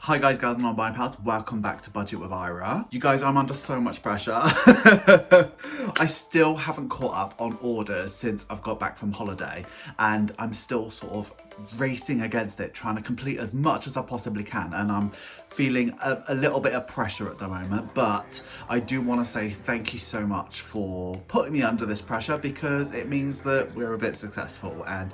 Hi guys, girls and non-buying pals, welcome back to Budget with Ira. You guys, I'm under so much pressure. I still haven't caught up on orders since I've got back from holiday, and I'm still sort of racing against it, trying to complete as much as I possibly can, and I'm feeling a little bit of pressure at the moment, but I do want to say thank you so much for putting me under this pressure, because it means that we're a bit successful, and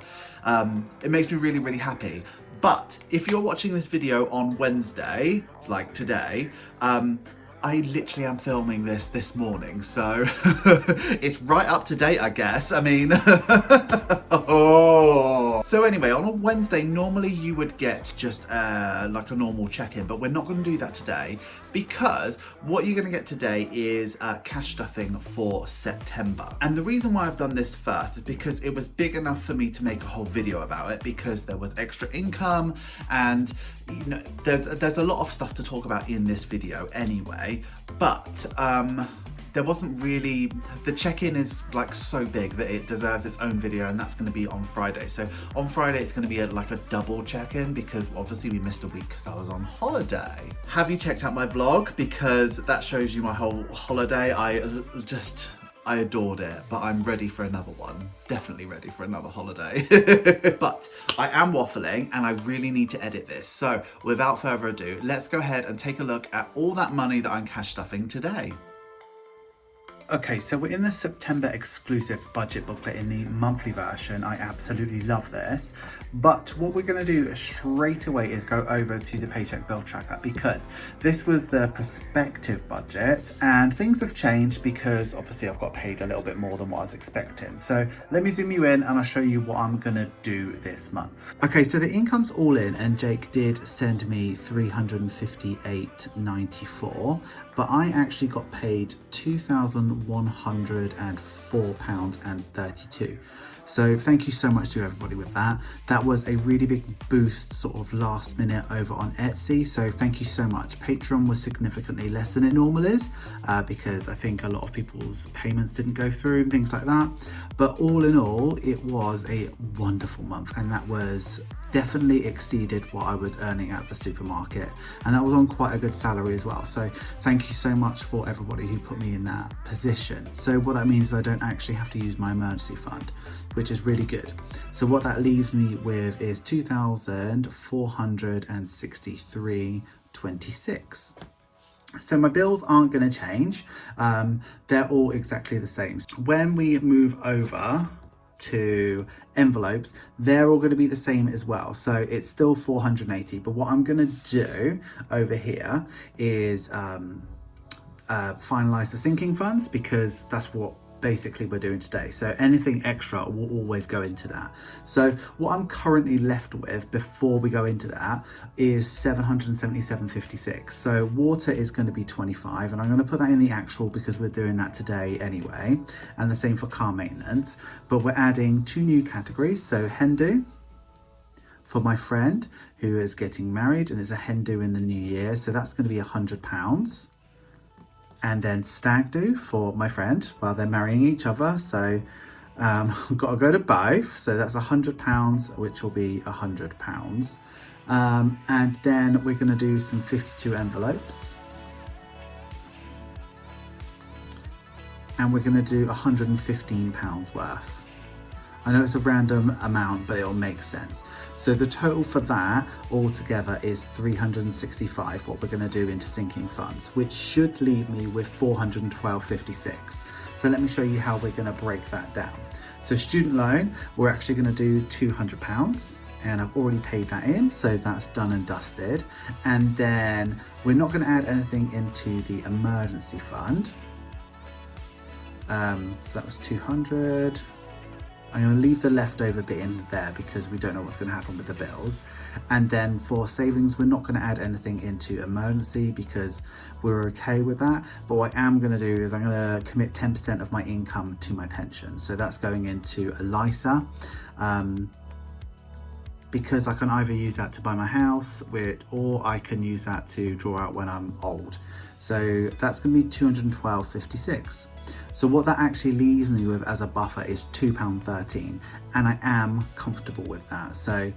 it makes me really, really happy. But if you're watching this video on Wednesday, like today, I literally am filming this morning, so it's right up to date, I guess. I mean, oh. So anyway, on a Wednesday, normally you would get just like a normal check-in, but we're not going to do that today, because what you're going to get today is cash stuffing for September. And the reason why I've done this first is because it was big enough for me to make a whole video about it, because there was extra income, and you know, there's a lot of stuff to talk about in this video anyway, but there wasn't really, the check-in is like so big that it deserves its own video, and that's going to be on Friday. So on Friday it's going to be like a double check-in, because obviously we missed a week because I was on holiday. Have you checked out my vlog? Because that shows you my whole holiday. I adored it, but I'm ready for another one. Definitely ready for another holiday. But I am waffling and I really need to edit this. So without further ado, let's go ahead and take a look at all that money that I'm cash stuffing today. Okay, so we're in the September exclusive budget booklet in the monthly version. I absolutely love this. But what we're going to do straight away is go over to the paycheck bill tracker, because this was the prospective budget and things have changed because obviously I've got paid a little bit more than what I was expecting. So let me zoom you in and I'll show you what I'm going to do this month. Okay, so the income's all in and Jake did send me $358.94. But I actually got paid £2,104.32. So thank you so much to everybody with that. That was a really big boost sort of last minute over on Etsy. So thank you so much. Patreon was significantly less than it normal is because I think a lot of people's payments didn't go through and things like that. But all in all, it was a wonderful month, and that was definitely exceeded what I was earning at the supermarket, and that was on quite a good salary as well. So thank you so much for everybody who put me in that position. So what that means is I don't actually have to use my emergency fund, which is really good. So what that leaves me with is $2,463.26. So my bills aren't going to change. They're all exactly the same. When we move over to envelopes, they're all going to be the same as well. So it's still 480. But what I'm going to do over here is finalize the sinking funds, because that's what basically we're doing today. So anything extra will always go into that. So what I'm currently left with before we go into that is $777.56. So water is going to be 25, and I'm going to put that in the actual because we're doing that today anyway, and the same for car maintenance. But we're adding 2 new categories. So hen do for my friend who is getting married and is a hen do in the new year, so that's going to be £100. And then stag do for my friend while they're marrying each other. So we've got to go to both. So that's £100, which will be £100. And then we're going to do some 52 envelopes. And we're going to do £115 worth. I know it's a random amount, but it'll make sense. So the total for that altogether is $365, what we're going to do into sinking funds, which should leave me with $412.56. So let me show you how we're going to break that down. So student loan, we're actually going to do £200, and I've already paid that in, so that's done and dusted. And then we're not going to add anything into the emergency fund. So that was 200. I'm going to leave the leftover bit in there because we don't know what's going to happen with the bills. And then for savings, we're not going to add anything into emergency because we're okay with that. But what I am going to do is I'm going to commit 10% of my income to my pension. So that's going into a LISA, because I can either use that to buy my house or I can use that to draw out when I'm old. So that's going to be $212.56. So what that actually leaves me with as a buffer is £2.13, and I am comfortable with that. So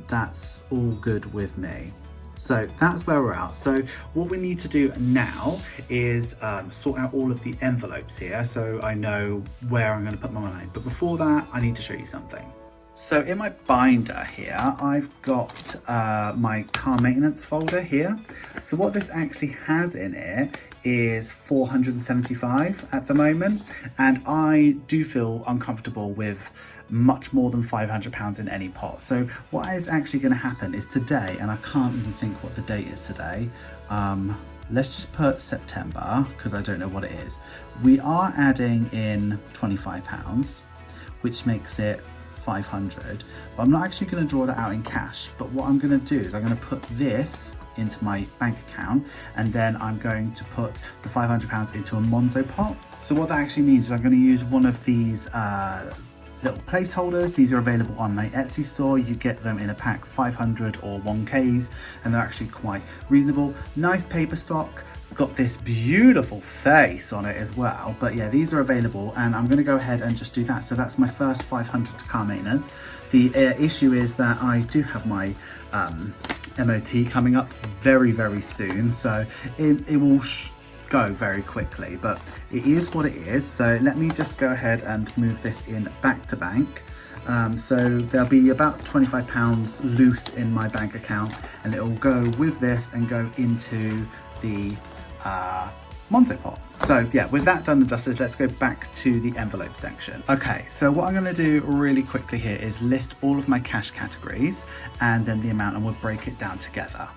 that's all good with me. So that's where we're at. So what we need to do now is sort out all of the envelopes here so I know where I'm going to put my money. But before that, I need to show you something. So in my binder here, I've got my car maintenance folder here. So what this actually has in it is 475 at the moment. And I do feel uncomfortable with much more than £500 in any pot. So what is actually going to happen is today, and I can't even think what the date is today. Let's just put September because I don't know what it is. We are adding in £25, which makes it 500, but I'm not actually going to draw that out in cash. But what I'm going to do is I'm going to put this into my bank account, and then I'm going to put the £500 into a Monzo pot. So what that actually means is I'm going to use one of these little placeholders. These are available on my Etsy store. You get them in a pack, 500 or 1Ks, and they're actually quite reasonable. Nice paper stock. It's got this beautiful face on it as well. But yeah, these are available, and I'm going to go ahead and just do that. So that's my first 500 to car maintenance. The issue is that I do have my MOT coming up very, very soon, so it will go very quickly, but it is what it is. So let me just go ahead and move this in back to bank. So there'll be about £25 loose in my bank account, and it will go with this and go into the Monzo pot. So yeah, with that done and dusted, let's go back to the envelope section. Okay, so what I'm going to do really quickly here is list all of my cash categories and then the amount, and we'll break it down together.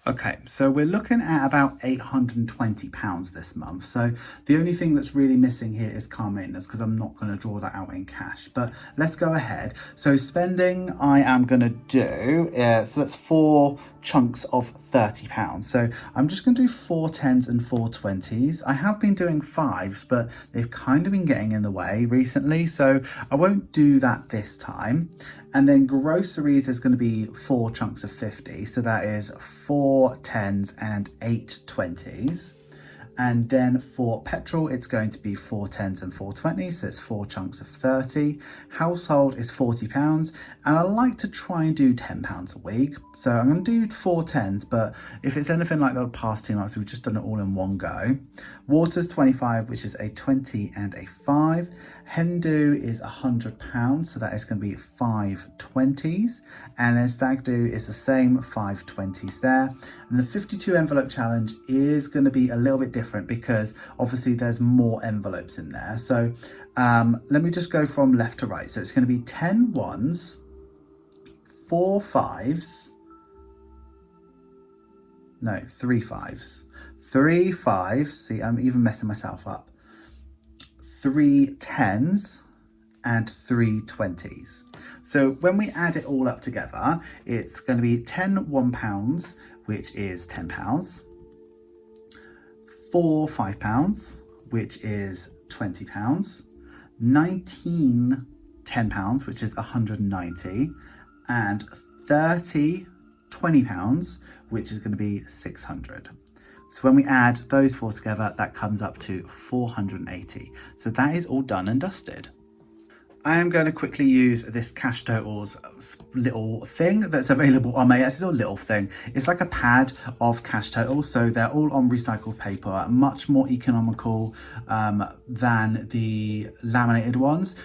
Okay, so we're looking at about £820 this month. So the only thing that's really missing here is car maintenance, because I'm not going to draw that out in cash. But let's go ahead. So spending, I am going to do, so that's 4 chunks of £30. So I'm just going to do 4 10s and 4 20s. I have been doing 5s, but they've kind of been getting in the way recently, so I won't do that this time. And then groceries is going to be 4 chunks of 50, so that is 4 10s and 8 20s. And then for petrol, it's going to be 4 10s and 4 20s, so it's 4 chunks of 30. Household is £40, and I like to try and do £10 a week. So I'm going to do 4 10s, but if it's anything like the past 2 months, we've just done it all in one go. Water's 25, which is a 20 and a 5. Hen-do is £100, so that is going to be 5 20s. And then stag do is the same, 5 20s there. And the 52 envelope challenge is going to be a little bit different because obviously there's more envelopes in there. So let me just go from left to right. So it's going to be 10 1s, 4 5s, no, 3 5s, 3 5s, see, I'm even messing myself up, 3 10s, and 3 20s. So when we add it all up together, it's going to be 10 £1, which is £10, 4 £5, which is £20, 19 £10, which is 190, and 30 £20, which is going to be 600. So when we add those 4 together, that comes up to 480. So that is all done and dusted. I am going to quickly use this Cash Totals little thing that's available on my Etsy, or little thing. It's like a pad of cash totals, so they're all on recycled paper, much more economical than the laminated ones.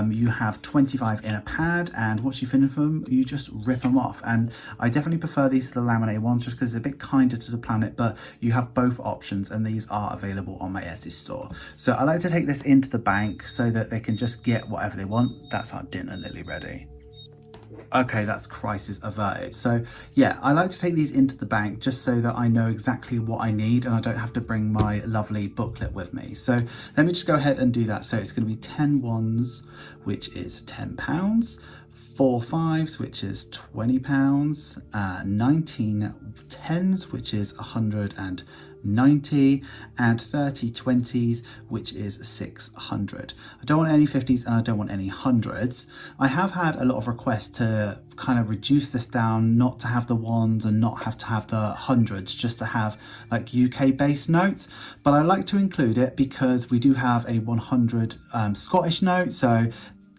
You have 25 in a pad, and once you finish them, you just rip them off. And I definitely prefer these to the laminated ones just because they're a bit kinder to the planet, but you have both options, and these are available on my Etsy store. So I like to take this into the bank so that they can just get whatever they want. That's our dinner nearly ready. Okay, that's crisis averted. So yeah, I like to take these into the bank just so that I know exactly what I need and I don't have to bring my lovely booklet with me. So let me just go ahead and do that. So it's going to be 10 1s, which is £10, 4 5s, which is £20, 19 10s, which is £190, 90, and 30 20s, which is 600. I don't want any 50s and I don't want any hundreds. I have had a lot of requests to kind of reduce this down, not to have the ones and not have to have the hundreds, just to have like UK based notes. But I like to include it because we do have a 100 Scottish note, so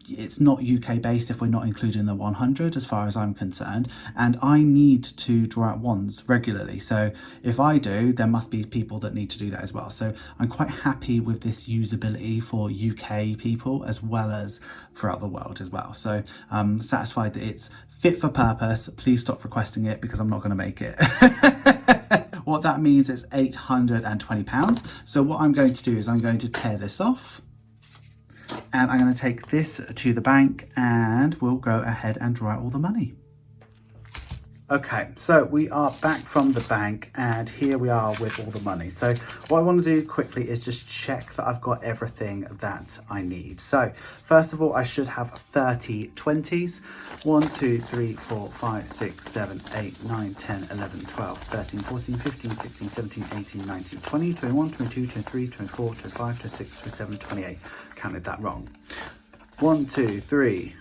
it's not UK based if we're not including the 100 as far as I'm concerned, and I need to draw out ones regularly, so if I do, there must be people that need to do that as well. So I'm quite happy with this usability for UK people as well as throughout the world as well. So I'm satisfied that it's fit for purpose. Please stop requesting it because I'm not going to make it. What that means is £820. So what I'm going to do is I'm going to tear this off, and I'm going to take this to the bank and we'll go ahead and draw out all the money. Okay, so we are back from the bank and here we are with all the money. So what I want to do quickly is just check that I've got everything that I need. So first of all, I should have 30 20s. 1, 2, 3, 4, 5, 6, 7, 8, 9, 10, 11, 12, 13, 14, 15, 16, 17, 18, 19, 20, 21, 22, 23, 24, 25, 26, 27, 28. Counted that wrong. 1, 2, 3,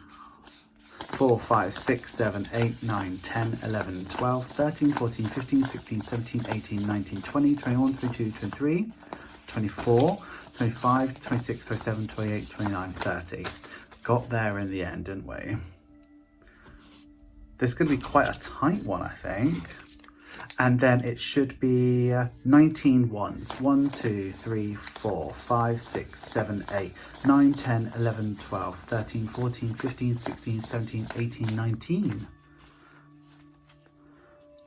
4, 5, 6, 7, 8, 9, 10, 11, 12, 13, 14, 15, 16, 17, 18, 19, 20, 21, 22, 23, 24, 25, 26, 27, 28, 29, 30. Got there in the end, didn't we? This is going to be quite a tight one, I think. And then it should be 19 ones. 1, 2, 3, 4, 5, 6, 7, 8, 9, 10, 11, 12, 13, 14, 15, 16, 17, 18, 19.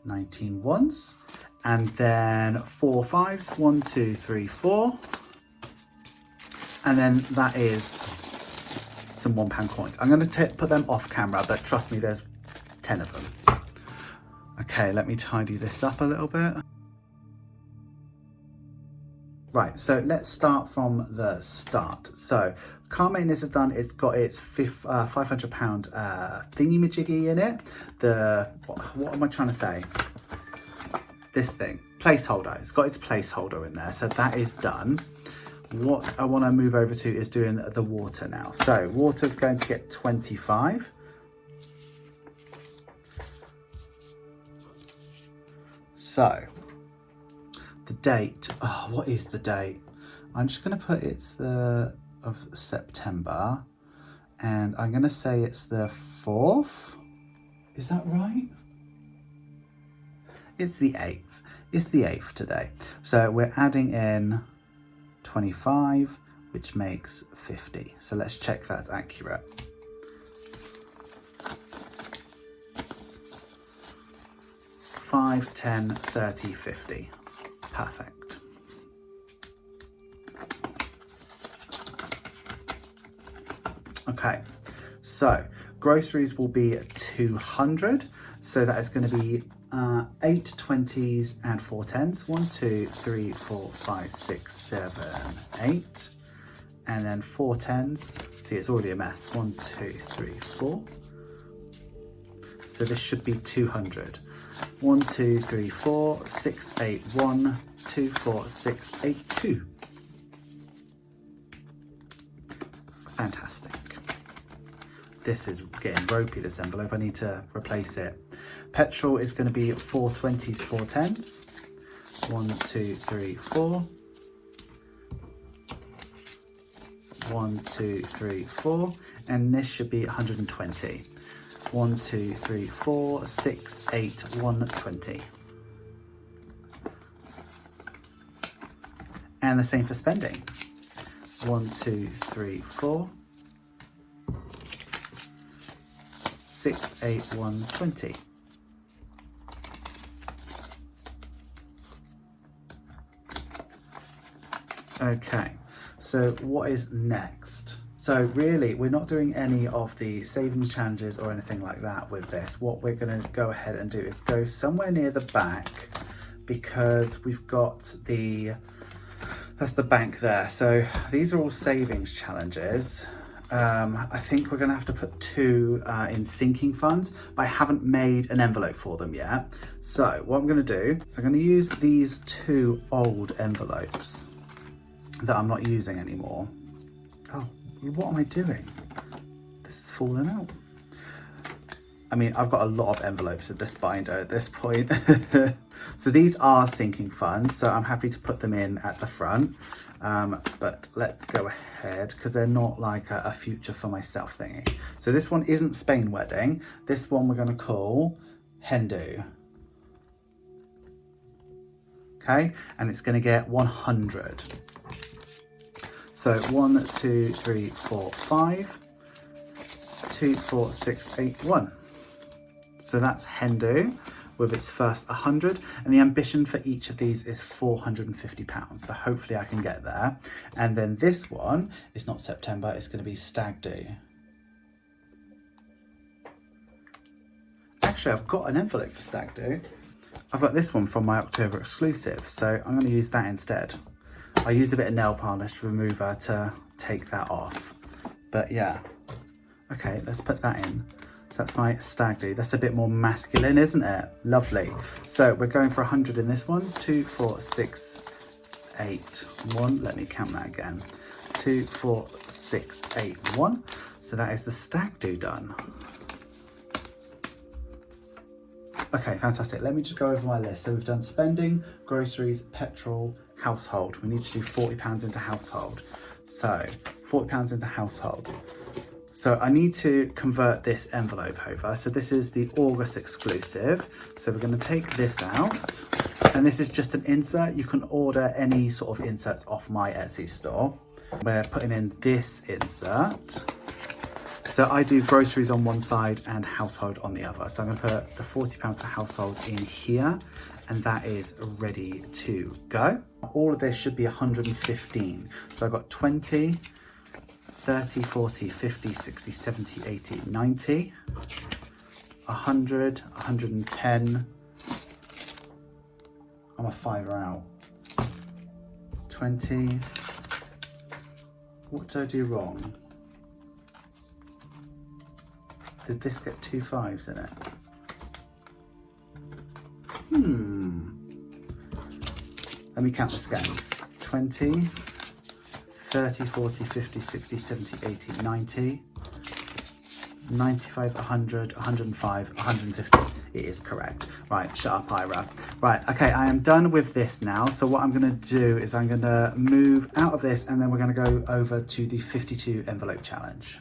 19 ones. And then 4 5s. 1, 2, 3, 4. And then that is some £1 coins. I'm going to put them off camera, but trust me, there's 10 of them. Okay, let me tidy this up a little bit. Right, so let's start from the start. So car maintenance is done. It's got its £500 thingy-majiggy in it. What am I trying to say? This thing, placeholder. It's got its placeholder in there, so that is done. What I want to move over to is doing the water now. So water's going to get 25. So the date, oh, what is the date? I'm just going to put it's the of September, and I'm going to say it's the 4th. Is that right? It's the 8th. It's the 8th today. So we're adding in 25, which makes 50. So let's check that's accurate. 5, 10, 30, 50. Perfect. Okay, so groceries will be 200. So that is going to be 8 20s and 4 10s. 1, 2, 3, 4, 5, 6, 7, 8. And then 4 10s. See, it's already a mess. 1, 2, 3, 4. So this should be 200. 1, 2, 3, 4, 6, 8, 1, 2, 4, 6, 8, 2. Fantastic. This is getting ropey, this envelope. I need to replace it. Petrol is going to be 4 20s, 4 10s. 1, 2, 3, 4. 1, 2, 3, 4. And this should be 120. 1, 2, 3, 4, 6, 8, 1, 20. And the same for spending. 1, 2, 3, 4, 6, 8, 1, 20. Okay, so what is next? So really, we're not doing any of the savings challenges or anything like that with this. What we're going to go ahead and do is go somewhere near the back, because we've got that's the bank there. So these are all savings challenges. I think we're going to have to put 2 in sinking funds, but I haven't made an envelope for them yet. So what I'm going to do is I'm going to use these 2 old envelopes that I'm not using anymore. Oh, what am I doing? This is falling out. I mean, I've got a lot of envelopes at this binder at this point. So these are sinking funds, so I'm happy to put them in at the front. But let's go ahead, because they're not like a future for myself thingy. So this one isn't Spain Wedding. This one we're going to call Hindu. Okay, and it's going to get 100. So 1, 2, 3, 4, 5, 2, 4, 6, 8, 1. So that's Hindu with its first 100, and the ambition for each of these is £450. So hopefully I can get there. And then this one is not September, it's going to be Stag Do. Actually, I've got an envelope for Stag Do. I've got this one from my October exclusive, so I'm going to use that instead. I use a bit of nail polish remover to take that off. But yeah, okay, let's put that in. So that's my Stag Do. That's a bit more masculine, isn't it? Lovely. So we're going for 100 in this one. 2, 4, 6, 8, 1. Let me count that again. 2, 4, 6, 8, 1. So that is the Stag Do done. Okay, fantastic. Let me just go over my list. So we've done spending, groceries, petrol, household. We need to do £40 into household. So £40 into household. So I need to convert this envelope over. So this is the August exclusive. So we're going to take this out, and this is just an insert. You can order any sort of inserts off my Etsy store. We're putting in this insert. So I do groceries on one side and household on the other. So I'm going to put the £40 for household in here, and that is ready to go. All of this should be 115. So I've got 20, 30, 40, 50, 60, 70, 80, 90, 100, 110. I'm a fiver out. 20. What did I do wrong? Did this get 2 5s in it? Let me count this again. 20, 30, 40, 50, 60, 70, 80, 90, 95, 100, 105, 150. It is correct. Right, shut up, Ira. Right, okay, I am done with this now. So what I'm going to do is I'm going to move out of this, and then we're going to go over to the 52 envelope challenge.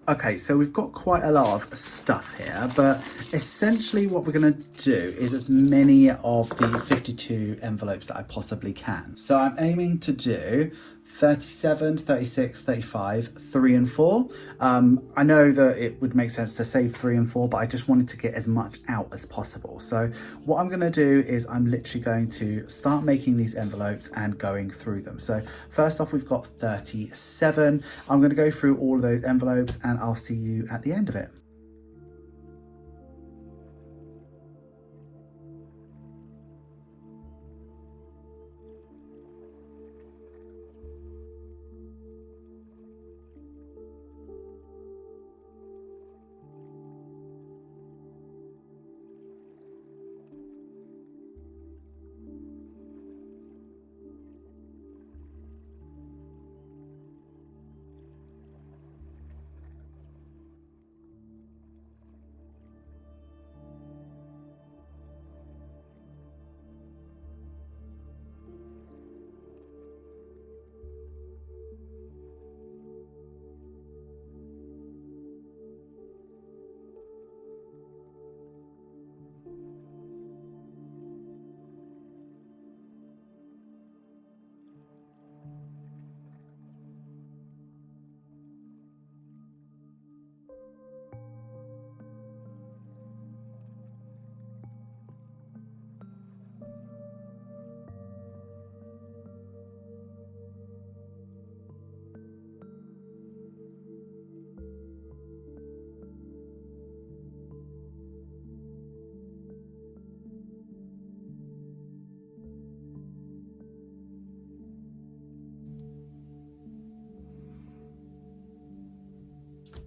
Okay, so we've got quite a lot of stuff here, but essentially what we're going to do is as many of the 52 envelopes that I possibly can. So I'm aiming to do 37, 36, 35, 3 and 4. I know that it would make sense to save 3 and 4, but I just wanted to get as much out as possible. So what I'm going to do is I'm literally going to start making these envelopes and going through them. So first off, we've got 37. I'm going to go through all of those envelopes, and I'll see you at the end of it.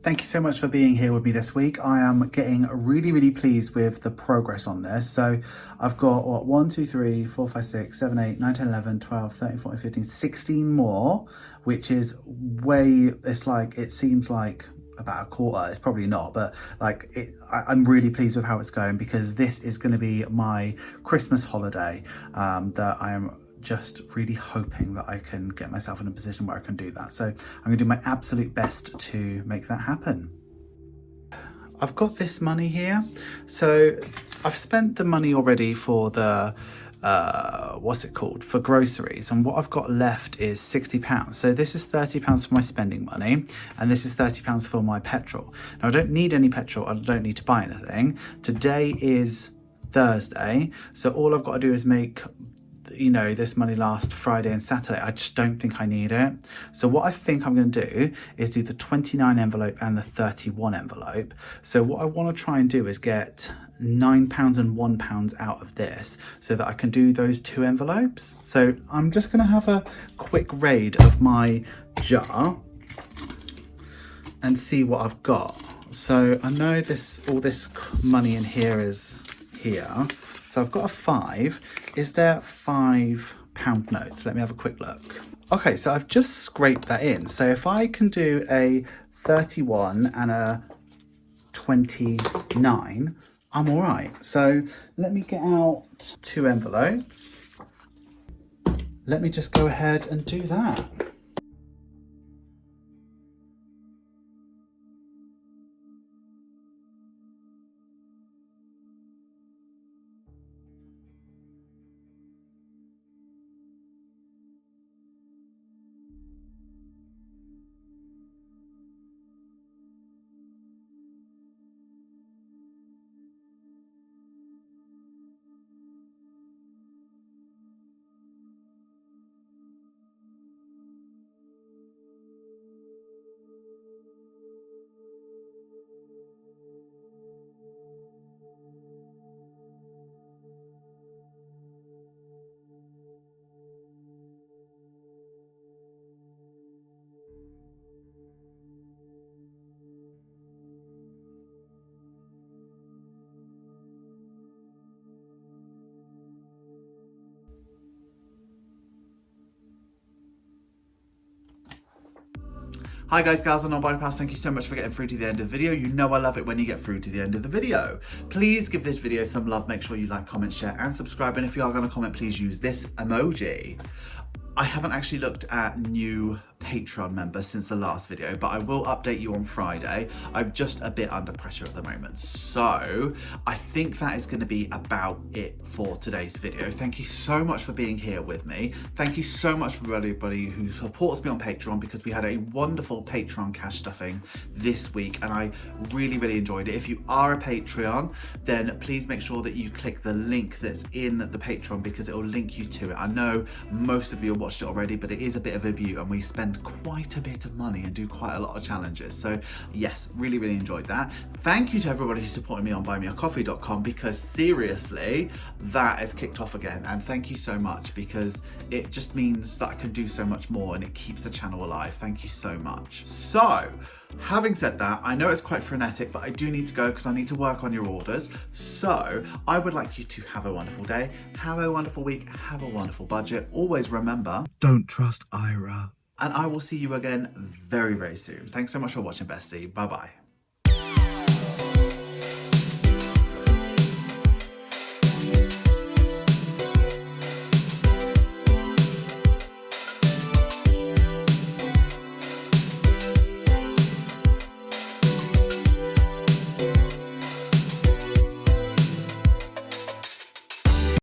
Thank you so much for being here with me this week. I am getting really, really pleased with the progress on this. So I've got what, 1, 2, 3, 4, 5, 6, 7, 8, 9, 10, 11, 12, 13, 14, 15, 16 more, which is way, it's like, it seems like about a quarter. It's probably not, but like I'm really pleased with how it's going, because this is going to be my Christmas holiday that I am just really hoping that I can get myself in a position where I can do that. So I'm gonna do my absolute best to make that happen. I've got this money here. So I've spent the money already for the, what's it called? For groceries. And what I've got left is £60. So this is £30 for my spending money. And this is £30 for my petrol. Now I don't need any petrol. I don't need to buy anything. Today is Thursday. So all I've got to do is make, you know, this money last Friday and Saturday. I just don't think I need it. So what I think I'm going to do is do the 29 envelope and the 31 envelope. So what I want to try and do is get £9 and £1 out of this so that I can do those 2 envelopes. So I'm just going to have a quick raid of my jar and see what I've got. So I know all this money in here is here. So I've got a 5. Is there £5 notes? Let me have a quick look. Okay, so I've just scraped that in. So if I can do a 31 and a 29, I'm all right. So let me get out 2 envelopes. Let me just go ahead and do that. Hi guys, gals and non-binary pals, thank you so much for getting through to the end of the video. You know I love it when you get through to the end of the video. Please give this video some love, make sure you like, comment, share and subscribe, and if you are going to comment, please use this emoji. I haven't actually looked at new Patreon members since the last video, but I will update you on Friday. I'm just a bit under pressure at the moment. So I think that is going to be about it for today's video. Thank you so much for being here with me. Thank you so much for everybody who supports me on Patreon, because we had a wonderful Patreon cash stuffing this week and I really, really enjoyed it. If you are a Patreon, then please make sure that you click the link that's in the Patreon, because it will link you to it. I know most of you have watched it already, but it is a bit of a beaut and we spend quite a bit of money and do quite a lot of challenges. So yes, really, really enjoyed that. Thank you to everybody who supported me on buymeacoffee.com, because seriously, that has kicked off again. And thank you so much, because it just means that I can do so much more and it keeps the channel alive. Thank you so much. So having said that, I know it's quite frenetic, but I do need to go because I need to work on your orders. So I would like you to have a wonderful day, have a wonderful week, have a wonderful budget. Always remember, don't trust Ira. And I will see you again very, very soon. Thanks so much for watching, bestie. Bye-bye.